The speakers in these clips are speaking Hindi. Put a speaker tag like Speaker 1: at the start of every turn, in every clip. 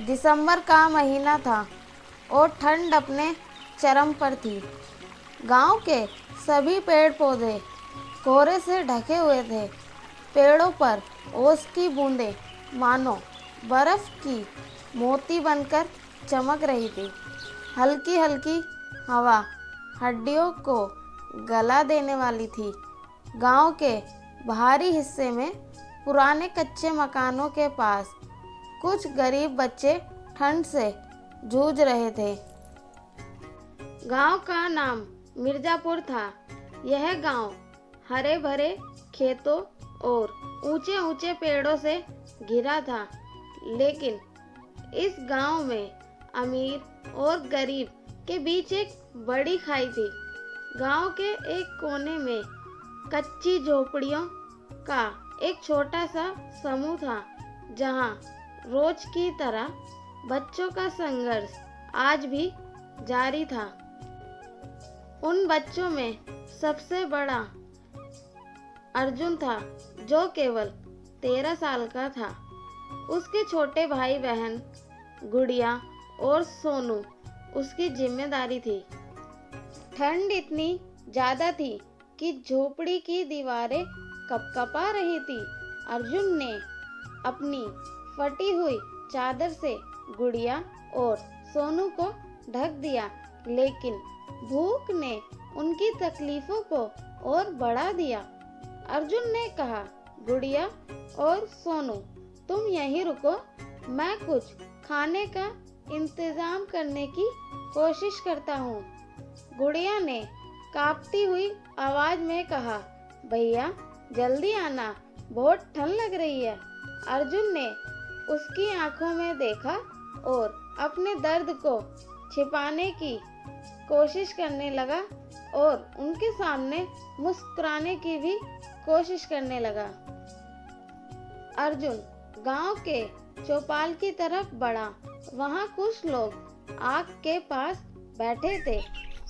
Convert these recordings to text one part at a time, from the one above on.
Speaker 1: दिसंबर का महीना था और ठंड अपने चरम पर थी। गांव के सभी पेड़ पौधे कोहरे से ढके हुए थे। पेड़ों पर ओस की बूंदें मानो बर्फ की मोती बनकर चमक रही थी। हल्की हल्की हवा हड्डियों को गला देने वाली थी। गांव के बाहरी हिस्से में पुराने कच्चे मकानों के पास कुछ गरीब बच्चे ठंड से जूझ रहे थे। गांव का नाम मिर्जापुर था। यह गांव हरे भरे खेतों और ऊंचे ऊंचे पेड़ों से घिरा था, लेकिन इस गांव में अमीर और गरीब के बीच एक बड़ी खाई थी। गांव के एक कोने में कच्ची झोपड़ियों का एक छोटा सा समूह था, जहां रोज की तरह बच्चों का संघर्ष आज भी जारी था। उन बच्चों में सबसे बड़ा अर्जुन था, जो केवल 13 साल का था। उसके छोटे भाई बहन गुड़िया और सोनू उसकी जिम्मेदारी थी। ठंड इतनी ज्यादा थी कि झोपड़ी की दीवारें कपकपा रही थी। अर्जुन ने अपनी फटी हुई चादर से गुड़िया और सोनू को ढक दिया, लेकिन भूख ने उनकी तकलीफों को और बढ़ा दिया। अर्जुन ने कहा, गुड़िया और सोनू, तुम यहीं रुको, मैं कुछ खाने का इंतजाम करने की कोशिश करता हूँ। गुड़िया ने कांपती हुई आवाज में कहा, भैया जल्दी आना, बहुत ठंड लग रही है। अर्जुन ने उसकी आंखों में देखा और अपने दर्द को छिपाने की कोशिश करने लगा और उनके सामने मुस्कुराने की भी कोशिश करने लगा। अर्जुन गांव के चौपाल की तरफ बढ़ा। वहां कुछ लोग आग के पास बैठे थे।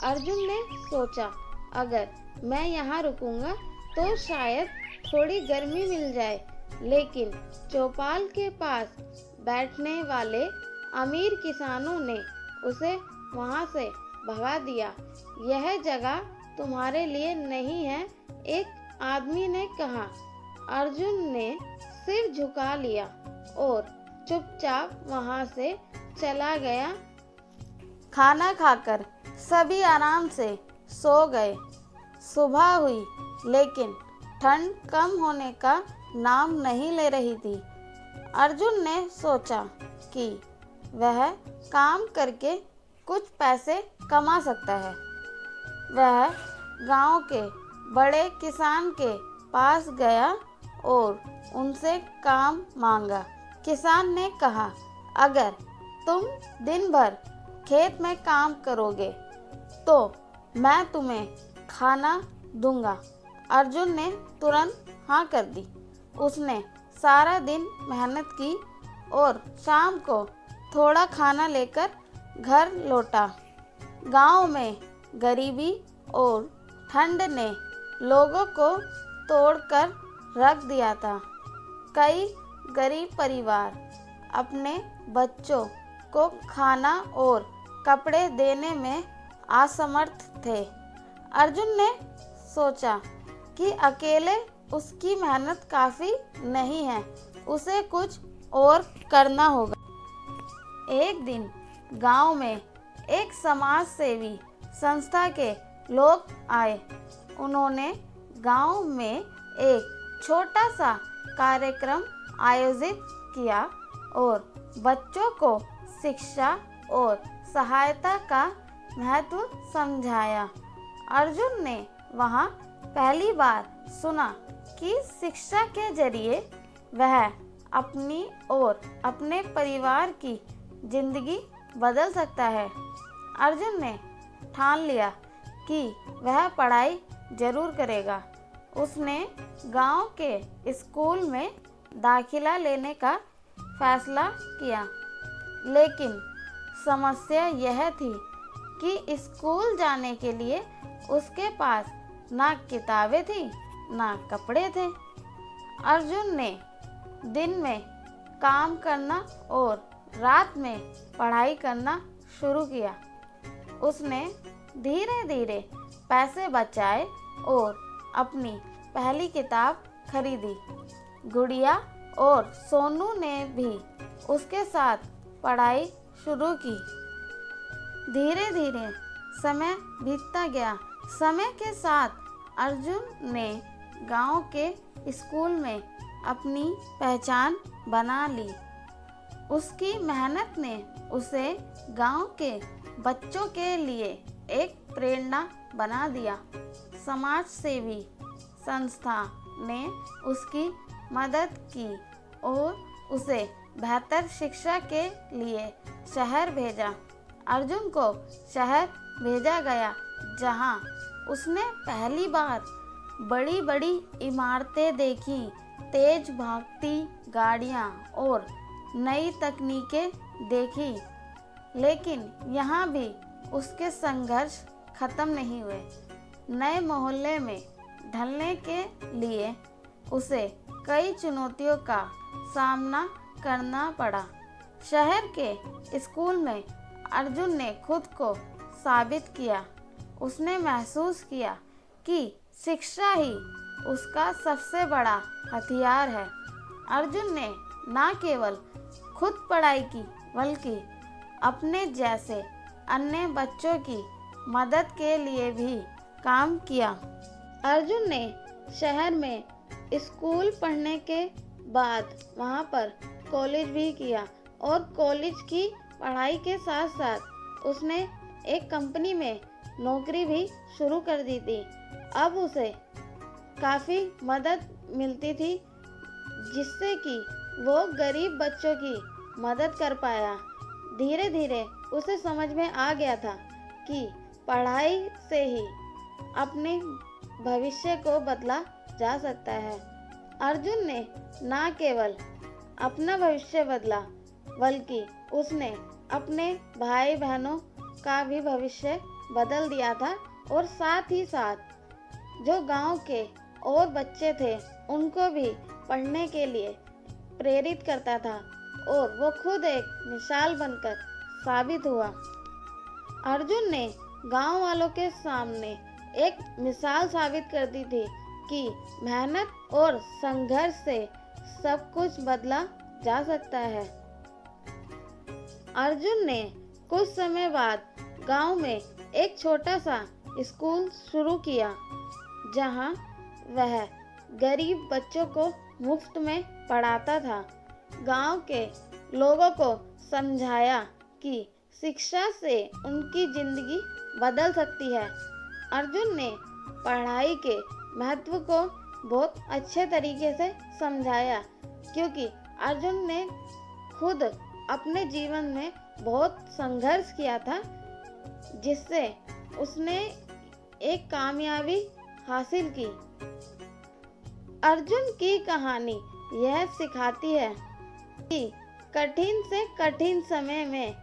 Speaker 1: अर्जुन ने सोचा, अगर मैं यहाँ रुकूंगा तो शायद थोड़ी गर्मी मिल जाए, लेकिन चौपाल के पास बैठने वाले अमीर किसानों ने उसे वहां से भगा दिया। यह जगह तुम्हारे लिए नहीं है, एक आदमी ने कहा। अर्जुन ने सिर झुका लिया और चुपचाप वहां से चला गया। खाना खाकर सभी आराम से सो गए। सुबह हुई, लेकिन ठंड कम होने का नाम नहीं ले रही थी। अर्जुन ने सोचा कि वह काम करके कुछ पैसे कमा सकता है। वह गांव के बड़े किसान के पास गया और उनसे काम मांगा। किसान ने कहा, अगर तुम दिन भर खेत में काम करोगे तो मैं तुम्हें खाना दूंगा। अर्जुन ने तुरंत हाँ कर दी। उसने सारा दिन मेहनत की और शाम को थोड़ा खाना लेकर घर लौटा। गांव में गरीबी और ठंड ने लोगों को तोड़कर रख दिया था। कई गरीब परिवार अपने बच्चों को खाना और कपड़े देने में असमर्थ थे। अर्जुन ने सोचा कि अकेले उसकी मेहनत काफ़ी नहीं है, उसे कुछ और करना होगा। एक दिन गांव में एक समाज सेवी संस्था के लोग आए। उन्होंने गांव में एक छोटा सा कार्यक्रम आयोजित किया और बच्चों को शिक्षा और सहायता का महत्व समझाया। अर्जुन ने वहां पहली बार सुना कि शिक्षा के जरिए वह अपनी और अपने परिवार की जिंदगी बदल सकता है। अर्जुन ने ठान लिया कि वह पढ़ाई जरूर करेगा। उसने गांव के स्कूल में दाखिला लेने का फैसला किया, लेकिन समस्या यह थी कि स्कूल जाने के लिए उसके पास ना किताबें थी ना कपड़े थे। अर्जुन ने दिन में काम करना और रात में पढ़ाई करना शुरू किया। उसने धीरे धीरे पैसे बचाए और अपनी पहली किताब खरीदी। गुड़िया और सोनू ने भी उसके साथ पढ़ाई शुरू की। धीरे धीरे समय बीतता गया। समय के साथ अर्जुन ने गांव के स्कूल में अपनी पहचान बना ली। उसकी मेहनत ने उसे गांव के बच्चों के लिए एक प्रेरणा बना दिया। समाज सेवी संस्था ने उसकी मदद की और उसे बेहतर शिक्षा के लिए शहर भेजा। अर्जुन को शहर भेजा गया जहां उसने पहली बार बड़ी बड़ी इमारतें देखी, तेज भागती गाड़ियां और नई तकनीकें देखी। लेकिन यहाँ भी उसके संघर्ष खत्म नहीं हुए। नए मोहल्ले में ढलने के लिए उसे कई चुनौतियों का सामना करना पड़ा। शहर के स्कूल में अर्जुन ने खुद को साबित किया। उसने महसूस किया कि शिक्षा ही उसका सबसे बड़ा हथियार है। अर्जुन ने न केवल खुद पढ़ाई की बल्कि अपने जैसे अन्य बच्चों की मदद के लिए भी काम किया। अर्जुन ने शहर में स्कूल पढ़ने के बाद वहाँ पर कॉलेज भी किया और कॉलेज की पढ़ाई के साथ साथ उसने एक कंपनी में नौकरी भी शुरू कर दी थी। अब उसे काफ़ी मदद मिलती थी जिससे कि वो गरीब बच्चों की मदद कर पाया। धीरे धीरे उसे समझ में आ गया था कि पढ़ाई से ही अपने भविष्य को बदला जा सकता है। अर्जुन ने न केवल अपना भविष्य बदला बल्कि उसने अपने भाई बहनों का भी भविष्य बदल दिया था और साथ ही साथ जो गांव के और बच्चे थे उनको भी पढ़ने के लिए प्रेरित करता था और वो खुद एक मिसाल बनकर साबित हुआ। अर्जुन ने गांव वालों के सामने एक मिसाल साबित कर दी थी कि मेहनत और संघर्ष से सब कुछ बदला जा सकता है। अर्जुन ने कुछ समय बाद गांव में एक छोटा सा स्कूल शुरू किया जहां वह गरीब बच्चों को मुफ्त में पढ़ाता था। गांव के लोगों को समझाया कि शिक्षा से उनकी जिंदगी बदल सकती है। अर्जुन ने पढ़ाई के महत्व को बहुत अच्छे तरीके से समझाया क्योंकि अर्जुन ने खुद अपने जीवन में बहुत संघर्ष किया था जिससे उसने एक कामयाबी हासिल की। अर्जुन की कहानी यह सिखाती है कि कठिन से कठिन समय में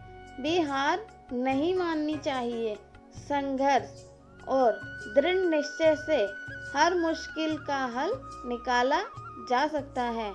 Speaker 1: भी हार नहीं माननी चाहिए। संघर्ष और दृढ़ निश्चय से हर मुश्किल का हल निकाला जा सकता है।